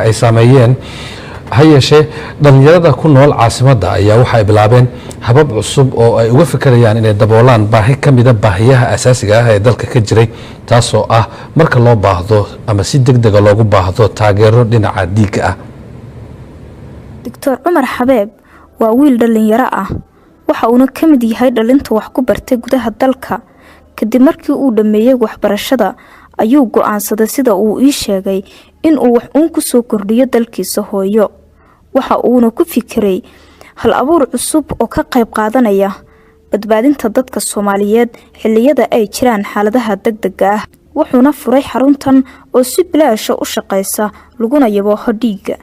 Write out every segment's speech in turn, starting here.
ay saameeyeen hayeeshee dhalinyarada ku nool caasimadda ayaa waxay bilaabeen habab cusub oo ay uga fikirayaan inay daboolaan baahi ka mida baahiyaha asaasiga ah ee dalka ka jiray taasoo ah marka loo baahdo ama si degdega loogu baahdo taageero dhinaca dhiigga ah. Dr. Cumar Xabeeb waa wiil dhalinyaro ah waxa uuna ka mid yahay dhalinta wax ku bartay gudaha dalka kadib markii uu dhameeyay waxbarashada ayuu go'aansaday sida uu ii sheegay in uu wax uun ku soo kordhiyo dalkiisa hooyo waxa uuna ku fikiray hal abuur cusub oo ka qayb qaadanaya badbaadinta dadka Soomaaliyeed xilliyada ay jiraan xaaladaha degdega ah wuxuuna furay xaruntan oo si bilaash ah u shaqeysa laguna yabo dhiigga.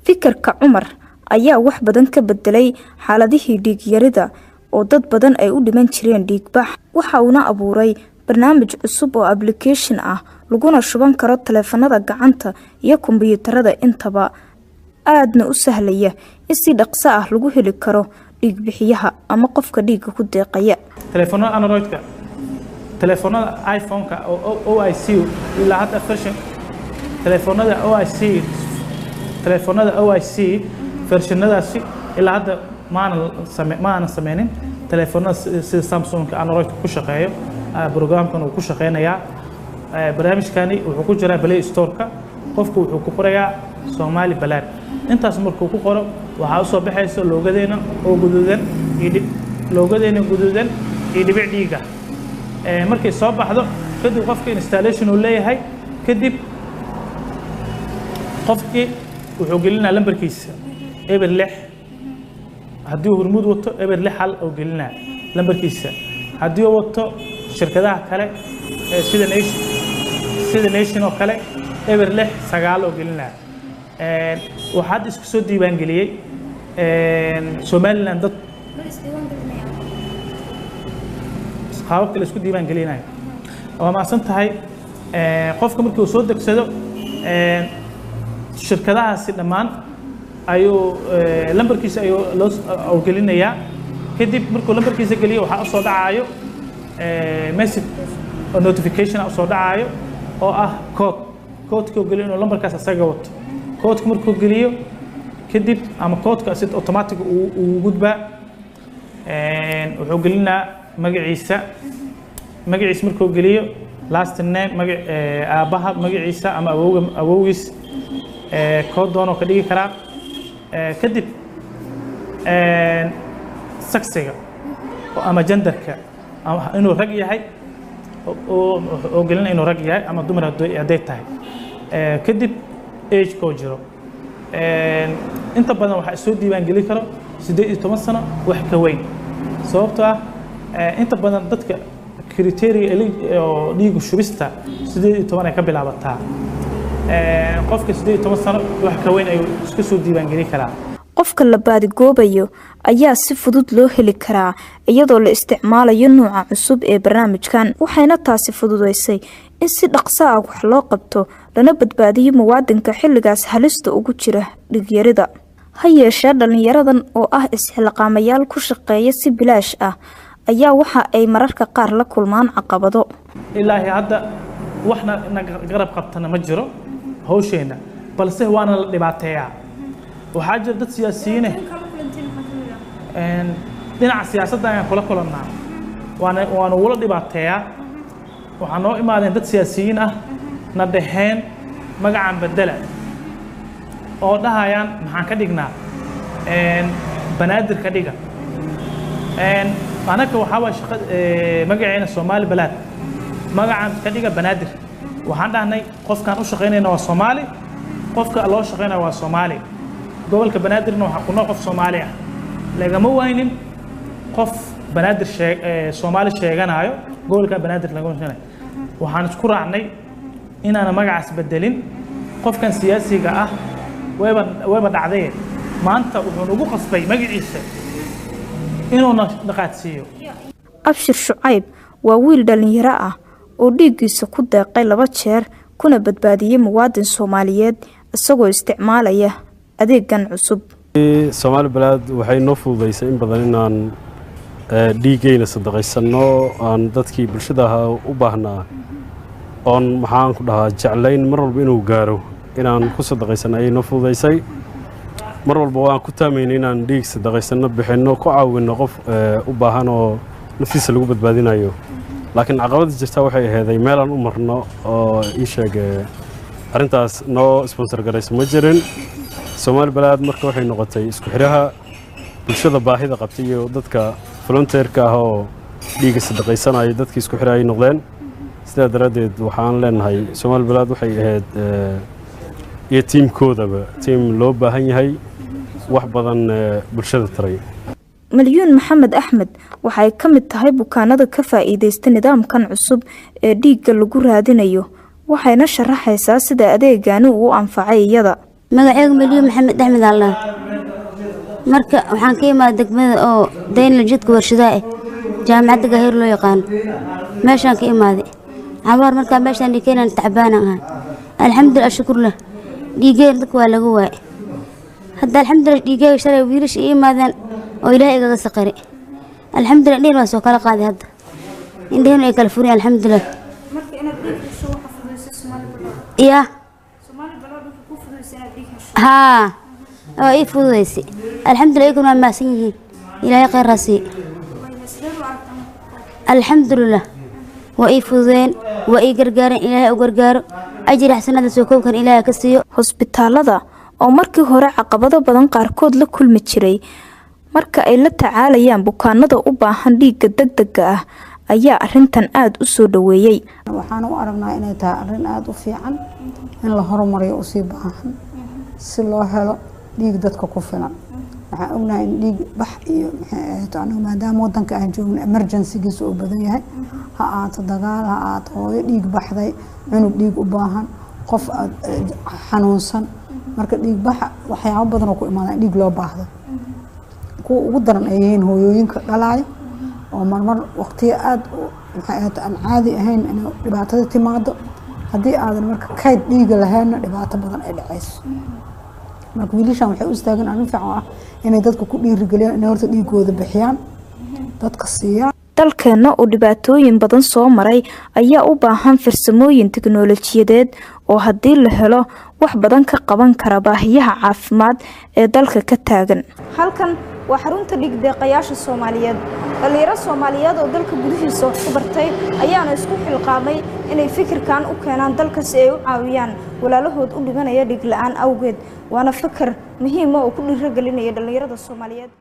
fikirka Cumar ayaa wax badan ka bedelay xaaladihii dhiig yarida oo dad badan ay u dhiman jireen dhiig bax waxa uuna abuuray barnaamij cusub oo application ah laguna shuban karo taleefanada gacanta iyo kombiyuutarada intaba aadna u sahlaya in si dhaqso ah lagu heli karo dhiig bixiyaha ama qofka dhiigga ku deeqaya. taleefanada Android-ka taleefanada iPhone-ka oo OIC ilaa hadda version taleefanada OIC versionadaasi ilaa hadda maana sameynin taleefanada sida Samsung-ka Android-ka ku shaqeeyo programkan uu ku shaqeynaya barnaamijkani wuxuu ku jiraa Play Store-ka qofku wuxuu ku qorayaa Soomaali Balaad intaas markuu ku qoro waxa soo baxayso loogadeena oo guduudan iyo dhibic dhiiga markay soo baxdo kadib qofka installation uu leeyahay kadib qofkii wuxuu gelinaa lambarkiisa eber 6 haddii hormuud wato eber 6 hal oo gelinaa lambarkiisa haddii uu wato shirkadaha kale sida nation oo kale eber 6 9 oo gelinaa waxaad isku soo diiwaan galiyay Somaliland dad qaabka la isku diiwaan galinayo waa maasan tahay qofka markii uu soo degsado shirkadahaasi dhammaan ayuu lambarkiisa ayuu loo gelinayaa kadib markuu lambarkiisa geliyo waxa soo dhacayo message oo notification soo dhacayo oo ah code-ka geliyo inuu lambarkaas asaga wato code-ka markuu geliyo kadib ama code-ka si automatic uu gudbaa wuxuu gelinaa magaciisa markuu geliyo last name aabaha magaciisa ama awowgiis code doono ka dhigi karaa kadib saksiga ama genderka inuu rag yahay oo gelina inuu rag yahay ama dumar haday tahay kadib age ko jiro inta badan waxa soo diiwaan gali karo 18 sano wax ka weyn sababtoo ah inta badan dadka criteria oo dhiig shubista 18 ay ka bilaabataa qofka 18 sano wax ka weyn ay iska soo diiwaan gali karaa qofka la baadigoobayo ayaa si fudud loo heli karaa iyadoo la isticmaalayo nooca cusub ee barnaamijkan waxayna taasi fududeysay in si dhaqso ah wax loo qabto lana badbaadiyo muwaadinka xilligaas halista ugu jira dhiig yarida hayeeshee dhalinyaradan oo ah isxilqaamayaal ku shaqeeya si bilaash ah ayaa waxa ay mararka qaar la kulmaan caqabado ilaahi hadda waxna garab qabtana ma jiro hawsheena balse waana la dhibaateeyaa waxaa jira dad siyaasiyiin dhinaca siyaasadda ayaan kula kulannaa waana wala dhibaateeyaa waxaa noo imaadeen dad siyaasiyiin ah na dhaheen magacan bedela oo dhahayaan maxaan ka dhignaa banaadir ka dhiga anaka waxaa waa shaqa magaceena Soomaali Balaad magacan ka dhiga banaadir waxaan dhahnay qofkan u shaqeynayna waa Soomaali qofka loo shaqeynaa waa Soomaali gobolka banaadirna waxa ku nool qof Soomaali ah lagama waynin qof banaadir Soomaali sheeganayo gobolka banaadir laga waynin waxaan isku raacnay inaan magacaas bedelin qofkan siyaasiga ah wayba dhacday maanta wuxuu ugu qasbay magaciisa inuu dhaqaadsiyo. Abshir Shucayb waa wiil dhalinyaro ah oo dhiiggiisa ku deeqay 2 jeer kuna badbaadiyay muwaadin Soomaaliyeed isagoo isticmaalaya adeegan cusub. Soomaali Balaad waxay noo fududeysay in badan inaan dhiigayna sadaqaysano aan dadkii bulshada u baahnaa oon maxaan ku dhahaa jeclayn mar walba inuu gaaro inaan ku sadaqaysan ayay noo fududaysay mar walba waan ku taamaynay inaan dhiig sadaqaysanno bixinno ku caawinno qof u baahan oo naftiisa lagu badbaadinayo laakiin caqabada jirta waxay aheeday meelaan u marno oo ii sheeg arrintaas noo sponsor garaysa ma jirin Soomaali Balaad marka waxay noqotay isku xiraha bulshada baahida qabtay iyo dadka volunteerka ah oo dhiig sadaqaysanaya dadka isku xiraha ay noqdeen sidaa daradeed waxaan leenahay Soomaali Balaad waxay ahayd iyo tiimkoodaba tiim loo baahan yahay wax badan bulshada taray مليون محمد أحمد waxay ka mid tahay bukaanada ka faa'iideysta nidaamkan cusub ee dhiigga lagu raadinayo waxayna sharaxaysaa sida adeegan uu u anfacay iyada magacaygu مليون محمد أحمد الله marka waxaan ka imaaday degmada oo Daynil jidka warshadaha jaamacadda Gaheer loo yaqaan meeshaan ka imaaday cabaar marka meeshaan dhigeen tacbaan ah alxamdulillah shukrullah dhiigeen dadka waa lagu waay hadda alxamdulillah dhiigay shalay wiilish imaadaan oo ilaahay iga saqari alxamdulillah dheen waa soo kala qaaday hadda indheen ay kala fureen alxamdulillah marka inaad dhiig soo waxa fududeysay Soomaali Balaad ya Soomaali Balaad ku fududeysay inaad dhiig ha oo ay fududeysay alxamdulillah iguna ma san yihiin ilaahay khayr rasi alxamdulillah waa ay fududeen waa ay gargaareen ilaahay u gargaaro ajir xasanada soo koobkan ilaahay ka siiyo hospitaalada oo markii hore caqabado badan qaarkood la kulmi jiray marka ay la tacaalayaan bukaanada u baahan dhiigga degdega ah ayaa arintan aad u soo dhaweeyay waxaan u aragnaa inay tahay arin aad u fiican in la horumariyo u sii baahan si loo helo dhiig dadka ku filan waxaan ognahay in dhiig bax iyo maadaama wadanka aan joogno emergency-giisu uu badan yahay ha ahaato dagaal ha ahaato hooyo dhiig baxday cunug dhiig u baahan qof xanuunsan marka dhiig baxa waxyaabo badan oo ku imaada dhiig loo baahdo kuwa ugu daran ay yihiin hooyooyinka dhalaayo oo marmar waqtiyo aad aan caadi ahayn in dhibaatada timaado haddii aadan marka kayd dhiiga lahaynna dhibaato badan ay dhacayso marka wiilashan waxay u istaageen arrin fiican ah inay dadka ku dhiirigeliyaan inay horta dhiigooda bixiyaan dadka siiyaan dalkeena oo dhibaatooyin badan soo maray ayaa u baahan farsamooyin tiknoolajiyadeed oo haddii la helo wax badan ka qaban kara baahiyaha caafimaad ee dalka ka taagan halkan waa xarunta dhiig deeqayaasha Soomaaliyeed dhalinyaro Soomaaliyeed oo dalka gudihiisa wax ku bartay ayaana isku xilqaamay inay fikirkan u keenaan dalka si ay u caawiyaan walaalahood u dhimanaya dhiig la'aan awgeed waana fikir muhiim ah oo ku dhiirigelinaya dhalinyarada Soomaaliyeed